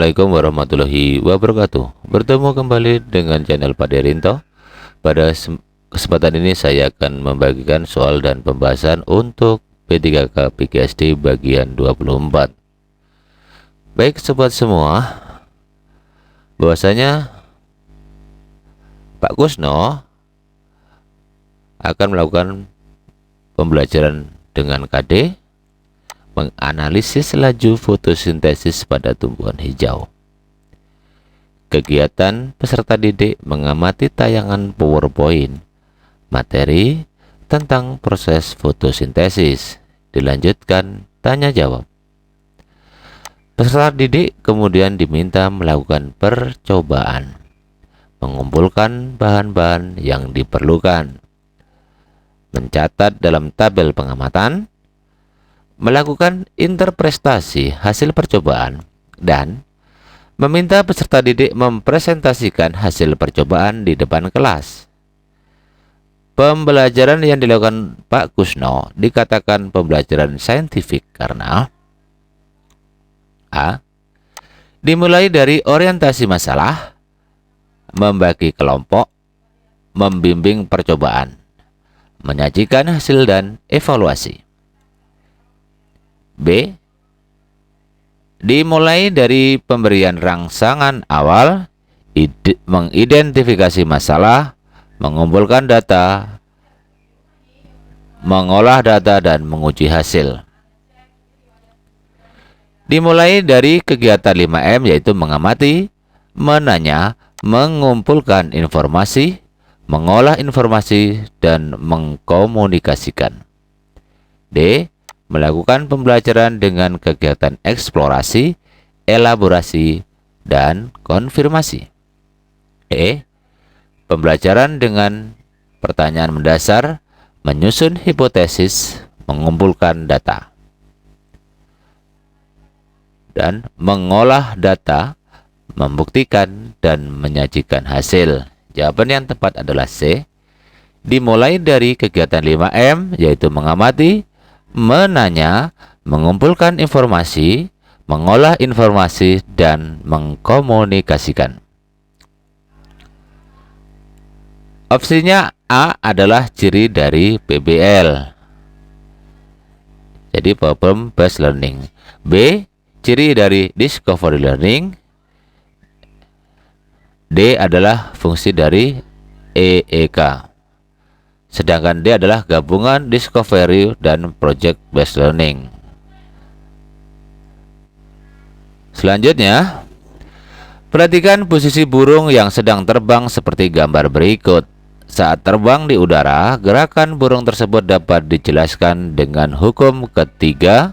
Assalamualaikum warahmatullahi wabarakatuh. Bertemu kembali dengan channel Pak Derinto. Pada kesempatan ini saya akan membagikan soal dan pembahasan untuk P3K PGSD bagian 24. Baik sobat semua, bahwasanya Pak Kusno akan melakukan pembelajaran dengan KD menganalisis laju fotosintesis pada tumbuhan hijau. Kegiatan peserta didik mengamati tayangan PowerPoint materi tentang proses fotosintesis. Dilanjutkan tanya jawab. Peserta didik kemudian diminta melakukan percobaan, mengumpulkan bahan-bahan yang diperlukan, mencatat dalam tabel pengamatan, melakukan interpretasi hasil percobaan, dan meminta peserta didik mempresentasikan hasil percobaan di depan kelas. Pembelajaran yang dilakukan Pak Kusno dikatakan pembelajaran saintifik karena A. Dimulai dari orientasi masalah, membagi kelompok, membimbing percobaan, menyajikan hasil dan evaluasi. B. Dimulai dari pemberian rangsangan awal, mengidentifikasi masalah, mengumpulkan data, mengolah data, dan menguji hasil. Dimulai dari kegiatan 5M, yaitu mengamati, menanya, mengumpulkan informasi, mengolah informasi, dan mengkomunikasikan. D. Melakukan pembelajaran dengan kegiatan eksplorasi, elaborasi, dan konfirmasi. E. Pembelajaran dengan pertanyaan mendasar, menyusun hipotesis, mengumpulkan data, dan mengolah data, membuktikan, dan menyajikan hasil. Jawaban yang tepat adalah C. Dimulai dari kegiatan 5M, yaitu mengamati, menanya, mengumpulkan informasi, mengolah informasi, dan mengkomunikasikan. Opsinya A adalah ciri dari PBL, jadi problem based learning. B. Ciri dari discovery learning. D adalah fungsi dari EEK. Sedangkan D adalah gabungan discovery dan project based learning. Selanjutnya, perhatikan posisi burung yang sedang terbang seperti gambar berikut. Saat terbang di udara, gerakan burung tersebut dapat dijelaskan dengan hukum ketiga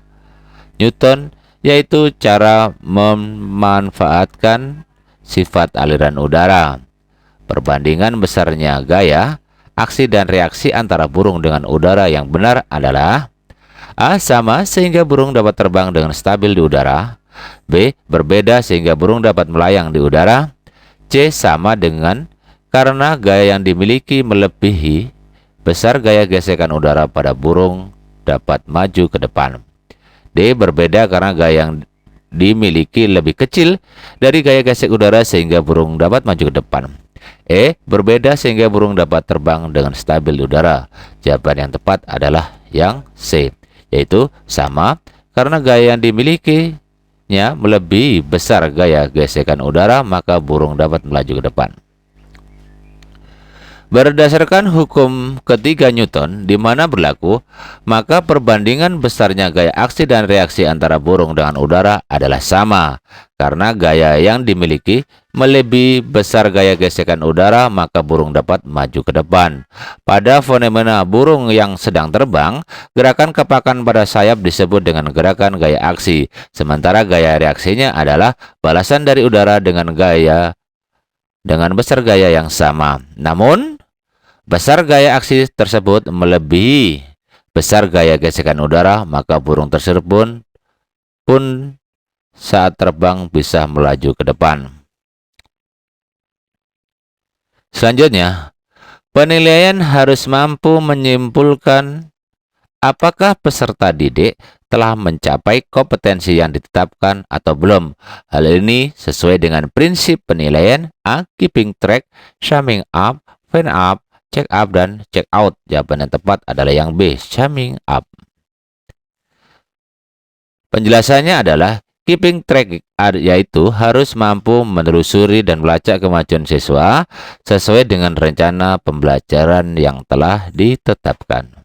Newton, yaitu cara memanfaatkan sifat aliran udara. Perbandingan besarnya gaya, aksi dan reaksi antara burung dengan udara yang benar adalah A. Sama sehingga burung dapat terbang dengan stabil di udara. B. Berbeda sehingga burung dapat melayang di udara. C. Sama dengan karena gaya yang dimiliki melebihi besar gaya gesekan udara pada burung dapat maju ke depan. D. Berbeda karena gaya yang dimiliki lebih kecil dari gaya gesek udara sehingga burung dapat maju ke depan. E. Berbeda sehingga burung dapat terbang dengan stabil di udara. Jawaban yang tepat adalah yang C, yaitu sama karena gaya yang dimilikinya melebihi besar gaya gesekan udara, maka burung dapat melaju ke depan. Berdasarkan hukum ketiga Newton di mana berlaku, maka perbandingan besarnya gaya aksi dan reaksi antara burung dengan udara adalah sama. Karena gaya yang dimiliki melebihi besar gaya gesekan udara, maka burung dapat maju ke depan. Pada fenomena burung yang sedang terbang, gerakan kepakan pada sayap disebut dengan gerakan gaya aksi, sementara gaya reaksinya adalah balasan dari udara dengan besar gaya yang sama. Namun, besar gaya aksi tersebut melebihi besar gaya gesekan udara, maka burung tersebut pun saat terbang bisa melaju ke depan. Selanjutnya, penilaian harus mampu menyimpulkan apakah peserta didik telah mencapai kompetensi yang ditetapkan atau belum. Hal ini sesuai dengan prinsip penilaian A. Keeping track, summing up, find up, check up, dan check out. Jawaban yang tepat adalah yang B, summing up. Penjelasannya adalah keeping track yaitu harus mampu menelusuri dan melacak kemajuan siswa sesuai dengan rencana pembelajaran yang telah ditetapkan.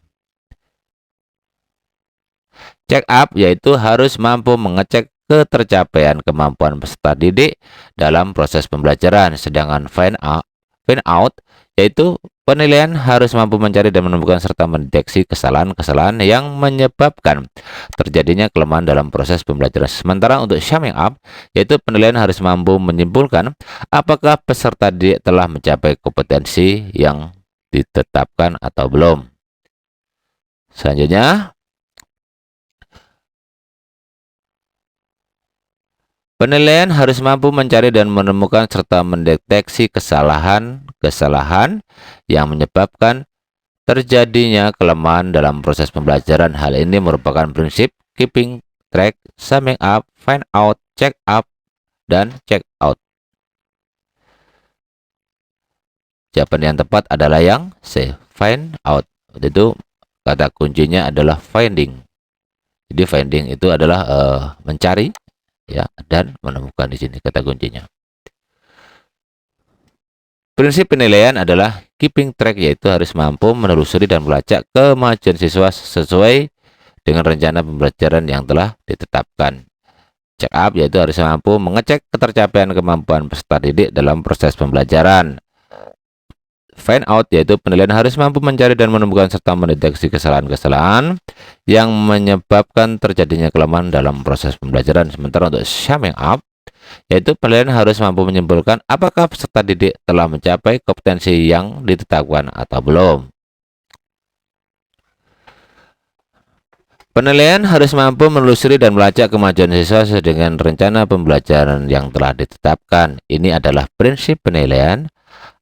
Check up yaitu harus mampu mengecek ketercapaian kemampuan peserta didik dalam proses pembelajaran, sedangkan find out yaitu penilaian harus mampu mencari dan menemukan serta mendeteksi kesalahan-kesalahan yang menyebabkan terjadinya kelemahan dalam proses pembelajaran. Sementara untuk summing up, yaitu penilaian harus mampu menyimpulkan apakah peserta didik telah mencapai kompetensi yang ditetapkan atau belum. Selanjutnya, penilaian harus mampu mencari dan menemukan serta mendeteksi kesalahan-kesalahan yang menyebabkan terjadinya kelemahan dalam proses pembelajaran. Hal ini merupakan prinsip keeping track, summing up, find out, check up, dan check out. Jawaban yang tepat adalah yang C, find out. Itu kata kuncinya adalah finding. Jadi finding itu adalah mencari, ya, dan menemukan. Di sini kata kuncinya. Prinsip penilaian adalah keeping track, yaitu harus mampu menelusuri dan melacak kemajuan siswa sesuai dengan rencana pembelajaran yang telah ditetapkan. Check up yaitu harus mampu mengecek ketercapaian kemampuan peserta didik dalam proses pembelajaran. Find out yaitu penilaian harus mampu mencari dan menemukan serta mendeteksi kesalahan-kesalahan yang menyebabkan terjadinya kelemahan dalam proses pembelajaran. Sementara untuk summing up yaitu penilaian harus mampu menyimpulkan apakah peserta didik telah mencapai kompetensi yang ditetapkan atau belum. Penilaian harus mampu menelusuri dan melacak kemajuan siswa sesuai dengan rencana pembelajaran yang telah ditetapkan. Ini adalah prinsip penilaian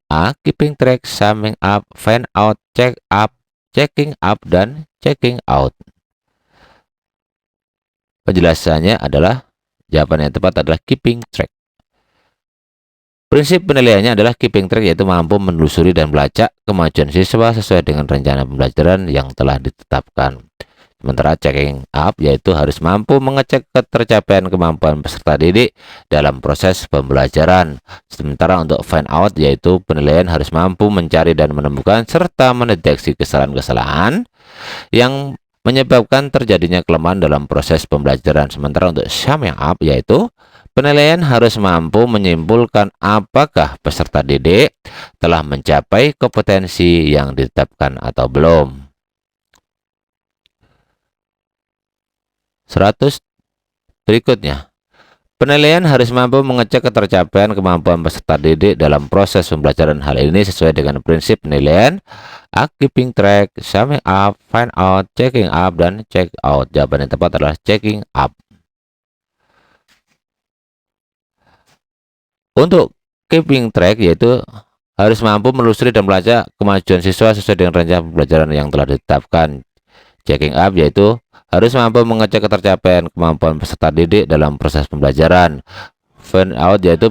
A. Keeping track, summing up, find out, check up, checking up, dan checking out. Penjelasannya adalah jawaban yang tepat adalah keeping track. Prinsip penilaiannya adalah keeping track yaitu mampu menelusuri dan melacak kemajuan siswa sesuai dengan rencana pembelajaran yang telah ditetapkan. Sementara checking up yaitu harus mampu mengecek ketercapaian kemampuan peserta didik dalam proses pembelajaran. Sementara untuk find out yaitu penilaian harus mampu mencari dan menemukan serta mendeteksi kesalahan-kesalahan yang menyebabkan terjadinya kelemahan dalam proses pembelajaran. Sementara untuk summing up yaitu penilaian harus mampu menyimpulkan apakah peserta didik telah mencapai kompetensi yang ditetapkan atau belum. 100 berikutnya. Penilaian harus mampu mengecek ketercapaian kemampuan peserta didik dalam proses pembelajaran. Hal ini sesuai dengan prinsip penilaian A. Keeping track, summing up, find out, checking up, dan check out. Jawaban yang tepat adalah checking up. Untuk keeping track yaitu harus mampu menelusuri dan melacak kemajuan siswa sesuai dengan rencana pembelajaran yang telah ditetapkan. Checking up yaitu harus mampu mengecek ketercapaian kemampuan peserta didik dalam proses pembelajaran. Find out yaitu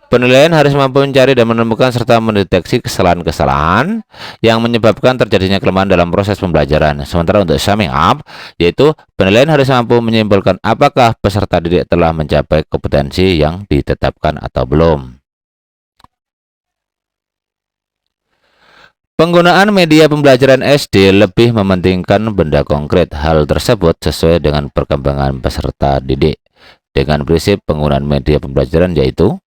penilaian harus mampu mencari dan menemukan serta mendeteksi kesalahan-kesalahan yang menyebabkan terjadinya kelemahan dalam proses pembelajaran. Sementara untuk summing up yaitu penilaian harus mampu menyimpulkan apakah peserta didik telah mencapai kompetensi yang ditetapkan atau belum. Penggunaan media pembelajaran SD lebih mementingkan benda konkret. Hal tersebut sesuai dengan perkembangan peserta didik. Dengan prinsip penggunaan media pembelajaran yaitu,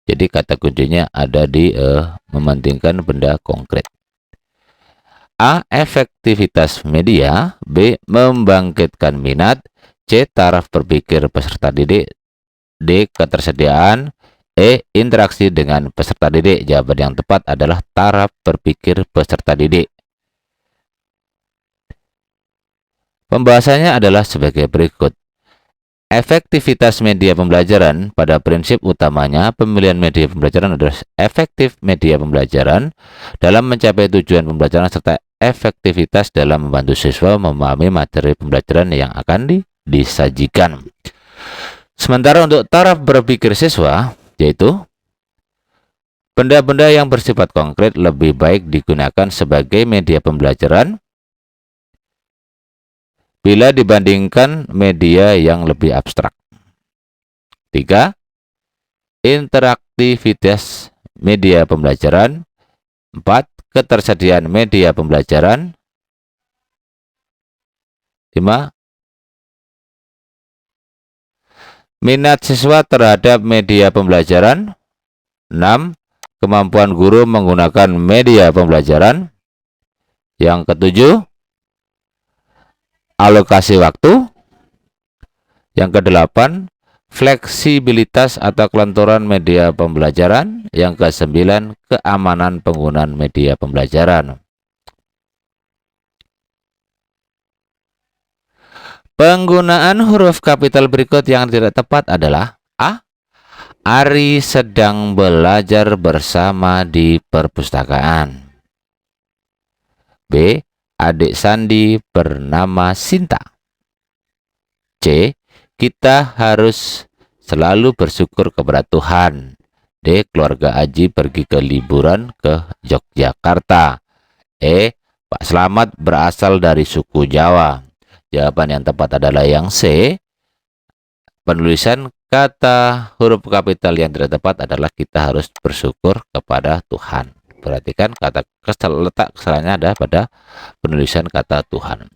jadi kata kuncinya ada di mementingkan benda konkret. A. Efektivitas media. B. Membangkitkan minat. C. Taraf berpikir peserta didik. D. Ketersediaan. E. Interaksi dengan peserta didik. Jawaban yang tepat adalah taraf berpikir peserta didik. Pembahasannya adalah sebagai berikut. Efektivitas media pembelajaran. Pada prinsip utamanya, pemilihan media pembelajaran adalah efektif media pembelajaran dalam mencapai tujuan pembelajaran serta efektivitas dalam membantu siswa memahami materi pembelajaran yang akan disajikan. Sementara untuk taraf berpikir siswa, yaitu benda-benda yang bersifat konkret lebih baik digunakan sebagai media pembelajaran bila dibandingkan media yang lebih abstrak. 3. Interaktivitas media pembelajaran. 4. Ketersediaan media pembelajaran. 5. Minat siswa terhadap media pembelajaran. 6. Kemampuan guru menggunakan media pembelajaran. Yang ketujuh, alokasi waktu. Yang kedelapan, fleksibilitas atau kelenturan media pembelajaran. Yang kesembilan, keamanan penggunaan media pembelajaran. Penggunaan huruf kapital berikut yang tidak tepat adalah: A. Ari sedang belajar bersama di perpustakaan. B. Adik Sandi bernama Sinta. C. Kita harus selalu bersyukur kepada Tuhan. D. Keluarga Aji pergi ke liburan ke Yogyakarta. E. Pak Slamet berasal dari suku Jawa. Jawaban yang tepat adalah yang C. Penulisan kata huruf kapital yang tidak tepat adalah kita harus bersyukur kepada Tuhan. Perhatikan letak kesalahannya ada pada penulisan kata Tuhan.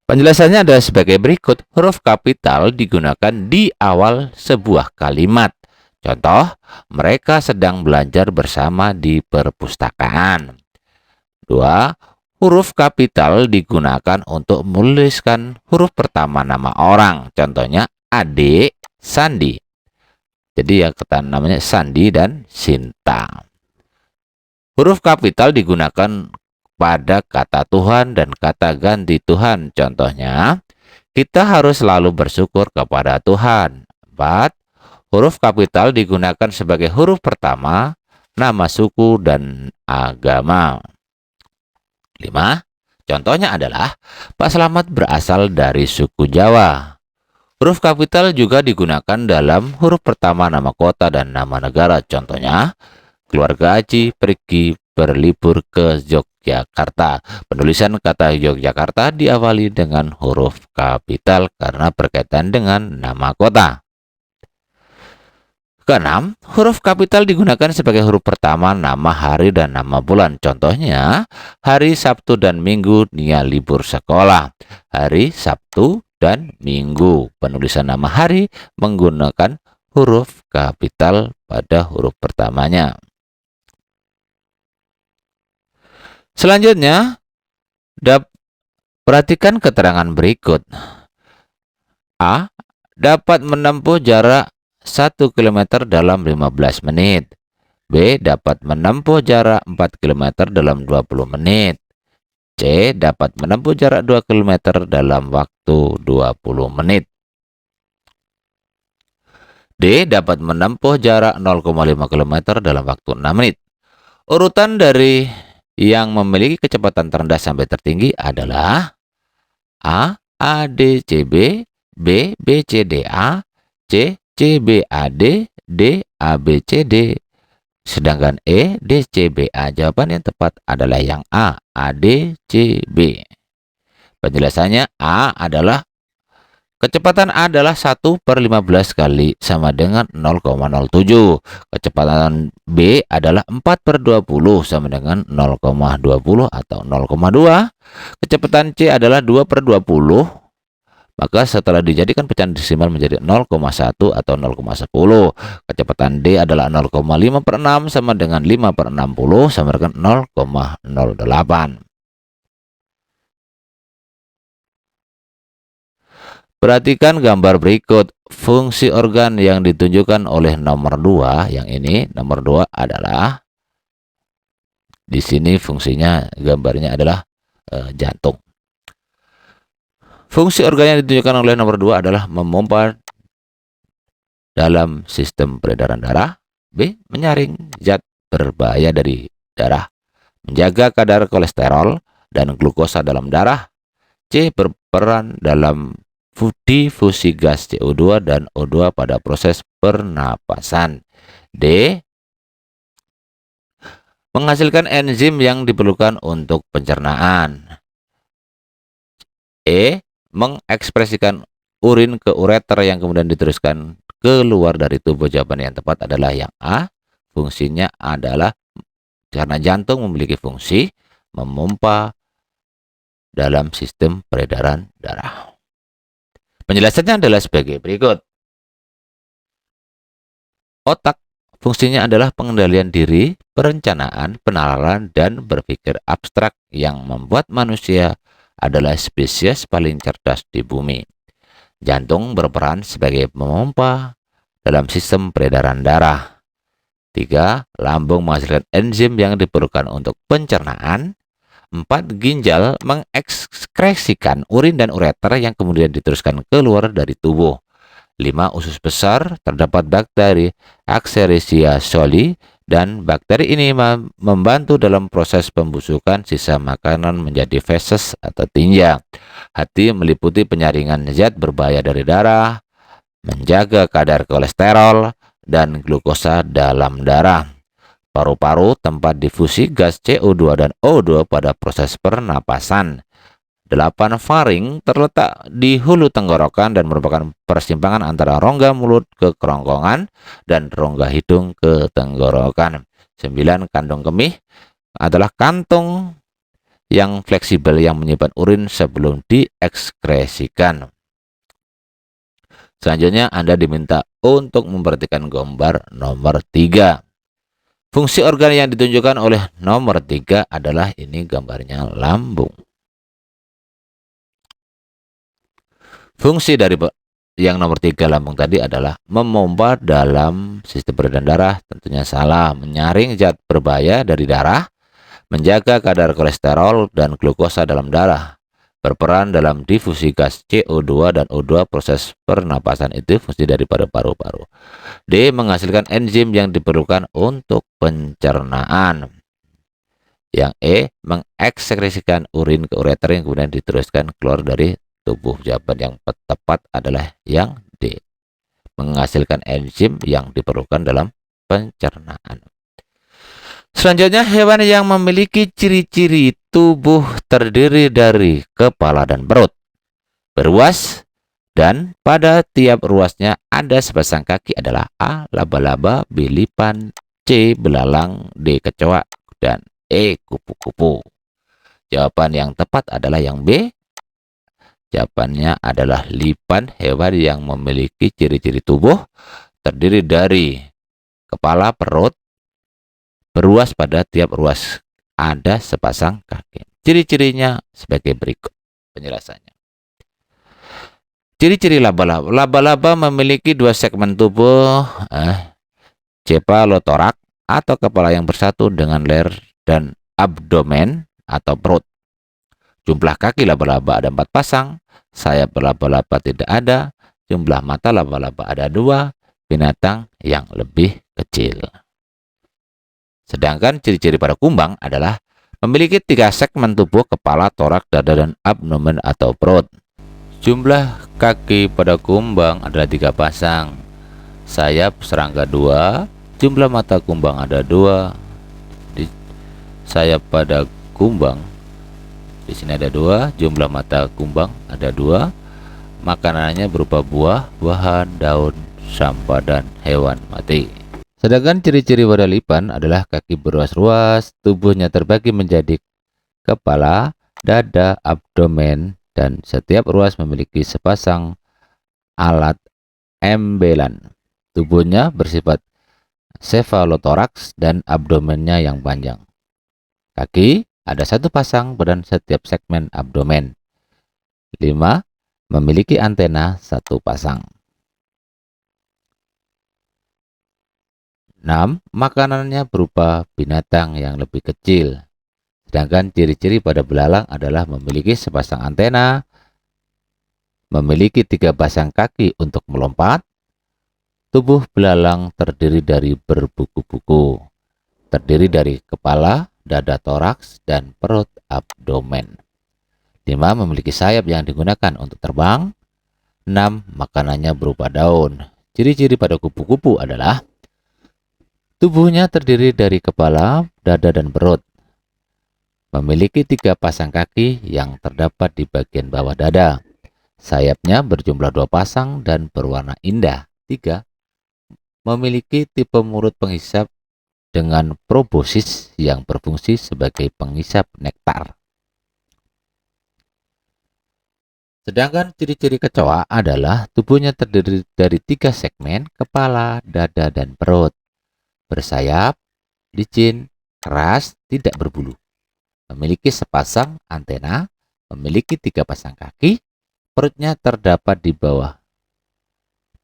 Penjelasannya adalah sebagai berikut. Huruf kapital digunakan di awal sebuah kalimat. Contoh, mereka sedang belajar bersama di perpustakaan. 2. Huruf kapital digunakan untuk menuliskan huruf pertama nama orang. Contohnya Adik Sandi. Jadi yang namanya Sandi dan Sinta. Huruf kapital digunakan pada kata Tuhan dan kata ganti Tuhan. Contohnya, kita harus selalu bersyukur kepada Tuhan. 4. Huruf kapital digunakan sebagai huruf pertama nama suku dan agama. 5. Contohnya adalah Pak Slamet berasal dari suku Jawa. Huruf kapital juga digunakan dalam huruf pertama nama kota dan nama negara. Contohnya, keluarga Aji pergi berlibur ke Yogyakarta. Penulisan kata Yogyakarta diawali dengan huruf kapital karena berkaitan dengan nama kota. Keenam, huruf kapital digunakan sebagai huruf pertama nama hari dan nama bulan. Contohnya, hari Sabtu dan Minggu Nia libur sekolah. Hari Sabtu dan Minggu. Penulisan nama hari menggunakan huruf kapital pada huruf pertamanya. Selanjutnya, perhatikan keterangan berikut. A. Dapat menempuh jarak 1 km dalam 15 menit. B. Dapat menempuh jarak 4 km dalam 20 menit. C. Dapat menempuh jarak 2 km dalam waktu 20 menit. D. Dapat menempuh jarak 0,5 km dalam waktu 6 menit. Urutan dari yang memiliki kecepatan terendah sampai tertinggi adalah A. ADCB, B. BCDA, C. CBAD, D. ABCD. Sedangkan E. DCBA. Jawaban yang tepat adalah yang A. ADCB. Penjelasannya, A adalah kecepatan A adalah 1/15 kali sama dengan 0,07. Kecepatan B adalah 4/20 sama dengan 0,20 atau 0,2. Kecepatan C adalah 2/20. Maka setelah dijadikan pecahan desimal menjadi 0,1 atau 0,10. Kecepatan D adalah 0,5/6 sama dengan 5/60 sama dengan 0,08. Perhatikan gambar berikut. Fungsi organ yang ditunjukkan oleh nomor 2, yang ini nomor 2 adalah di sini fungsinya gambarnya adalah jantung. Fungsi organ yang ditunjukkan oleh nomor 2 adalah memompa dalam sistem peredaran darah. B. Menyaring zat berbahaya dari darah. menjaga kadar kolesterol dan glukosa dalam darah. C. Berperan dalam difusi gas CO2 dan O2 pada proses pernapasan. D. Menghasilkan enzim yang diperlukan untuk pencernaan. E. Mengekspresikan urin ke ureter yang kemudian diteruskan keluar dari tubuh. Jawaban yang tepat adalah yang A. Fungsinya adalah karena jantung memiliki fungsi memompa dalam sistem peredaran darah. Penjelasannya adalah sebagai berikut. Otak fungsinya adalah pengendalian diri, perencanaan, penalaran, dan berpikir abstrak yang membuat manusia adalah spesies paling cerdas di bumi. Jantung berperan sebagai pemompa dalam sistem peredaran darah. 3. Lambung menghasilkan enzim yang diperlukan untuk pencernaan. 4. Ginjal mengekskresikan urin dan ureter yang kemudian diteruskan keluar dari tubuh. 5. Usus besar terdapat bakteri Escherichia coli dan bakteri ini membantu dalam proses pembusukan sisa makanan menjadi feses atau tinja. Hati meliputi penyaringan zat berbahaya dari darah, menjaga kadar kolesterol dan glukosa dalam darah. Paru-paru tempat difusi gas CO2 dan O2 pada proses pernapasan. 8. Faring terletak di hulu tenggorokan dan merupakan persimpangan antara rongga mulut ke kerongkongan dan rongga hidung ke tenggorokan. 9. Kantong kemih adalah kantong yang fleksibel yang menyimpan urin sebelum diekskresikan. Selanjutnya Anda diminta untuk memperhatikan gambar nomor 3. Fungsi organ yang ditunjukkan oleh nomor 3 adalah ini gambarnya lambung. Fungsi dari yang nomor 3 lambung tadi adalah memompa dalam sistem peredaran darah, tentunya salah, menyaring zat berbahaya dari darah, menjaga kadar kolesterol dan glukosa dalam darah, berperan dalam difusi gas CO2 dan O2 proses pernapasan itu fungsi daripada paru-paru. D. Menghasilkan enzim yang diperlukan untuk pencernaan. Yang E. Mengekskresikan urin ke ureter yang kemudian diteruskan keluar dari tubuh. Jawaban yang tepat adalah yang D. Menghasilkan enzim yang diperlukan dalam pencernaan. Selanjutnya, hewan yang memiliki ciri-ciri tubuh terdiri dari kepala dan perut, beruas, dan pada tiap ruasnya ada sepasang kaki adalah A. Laba-laba, B. Lipan, C. Belalang, D. Kecoa, dan E. Kupu-kupu. Jawaban yang tepat adalah yang B. Jawabannya adalah lipan, hewan yang memiliki ciri-ciri tubuh terdiri dari kepala, perut, beruas, pada tiap ruas ada sepasang kaki. Ciri-cirinya sebagai berikut penjelasannya. Ciri-ciri laba-laba. Laba-laba memiliki dua segmen tubuh, cephalothorax atau kepala yang bersatu dengan leher dan abdomen atau perut. Jumlah kaki laba-laba ada 4 pasang, sayap laba-laba tidak ada, jumlah mata laba-laba ada 2, binatang yang lebih kecil. Sedangkan ciri-ciri pada kumbang adalah memiliki 3 segmen tubuh, kepala, torak, dada, dan abdomen atau perut. Jumlah kaki pada kumbang adalah 3 pasang, sayap serangga 2, jumlah mata kumbang ada 2, di sayap pada kumbang di sini ada 2, jumlah mata kumbang ada 2, makanannya berupa buah, buahan, daun, sampah, dan hewan mati. Sedangkan ciri-ciri pada lipan adalah kaki beruas-ruas, tubuhnya terbagi menjadi kepala, dada, abdomen, dan setiap ruas memiliki sepasang alat embelan. Tubuhnya bersifat cephalothorax dan abdomennya yang panjang. Kaki ada 1 pasang pada setiap segmen abdomen. 5. Memiliki antena 1 pasang. 6. Makanannya berupa binatang yang lebih kecil. Sedangkan ciri-ciri pada belalang adalah memiliki sepasang antena, memiliki 3 pasang kaki untuk melompat. Tubuh belalang terdiri dari berbuku-buku, terdiri dari kepala, dada toraks, dan perut abdomen. 5. Memiliki sayap yang digunakan untuk terbang. 6. Makanannya berupa daun. Ciri-ciri pada kupu-kupu adalah tubuhnya terdiri dari kepala, dada, dan perut. Memiliki 3 pasang kaki yang terdapat di bagian bawah dada. Sayapnya berjumlah 2 pasang dan berwarna indah. 3. Memiliki tipe mulut penghisap dengan proboscis yang berfungsi sebagai penghisap nektar. Sedangkan ciri-ciri kecoa adalah tubuhnya terdiri dari 3 segmen, kepala, dada, dan perut. Bersayap, licin, keras, tidak berbulu. Memiliki sepasang antena, memiliki 3 pasang kaki, perutnya terdapat di bawah,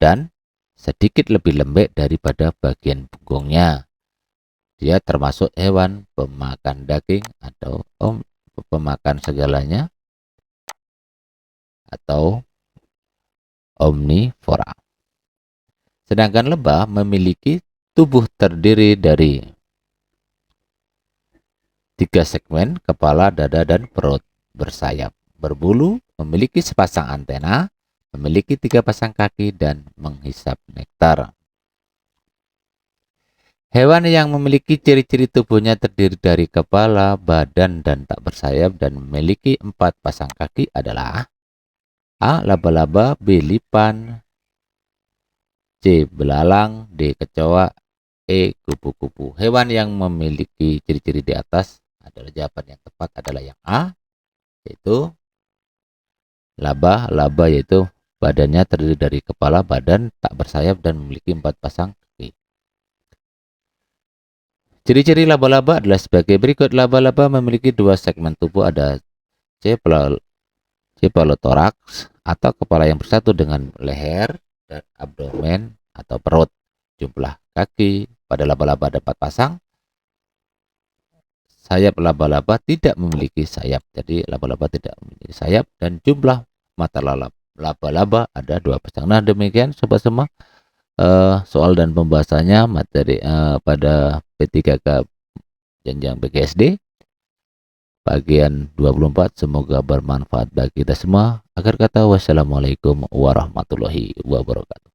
dan sedikit lebih lembek daripada bagian punggungnya. Dia termasuk hewan pemakan daging atau pemakan segalanya atau omnivora. Sedangkan lebah memiliki tubuh terdiri dari 3 segmen, kepala, dada, dan perut. Bersayap, berbulu, memiliki sepasang antena, memiliki 3 pasang kaki, dan menghisap nektar. Hewan yang memiliki ciri-ciri tubuhnya terdiri dari kepala, badan, dan tak bersayap dan memiliki 4 pasang kaki adalah A. Laba-laba, B. Lipan, C. Belalang, D. Kecoa, E. Kupu-kupu. Hewan yang memiliki ciri-ciri di atas adalah jawaban yang tepat adalah yang A, yaitu laba-laba, yaitu badannya terdiri dari kepala, badan, tak bersayap, dan memiliki 4 pasang kaki. Ciri-ciri laba-laba adalah sebagai berikut. Laba-laba memiliki 2 segmen tubuh, ada cephalothorax atau kepala yang bersatu dengan leher, dan abdomen atau perut. Jumlah kaki pada laba-laba ada 4 pasang. Sayap laba-laba tidak memiliki sayap, jadi laba-laba tidak memiliki sayap, dan jumlah mata laba-laba ada 2 pasang. Nah, demikian sobat semua soal dan pembahasannya materi pada P3K jenjang PGSD bagian 24. Semoga bermanfaat bagi kita semua. Akhir kata, wassalamualaikum warahmatullahi wabarakatuh.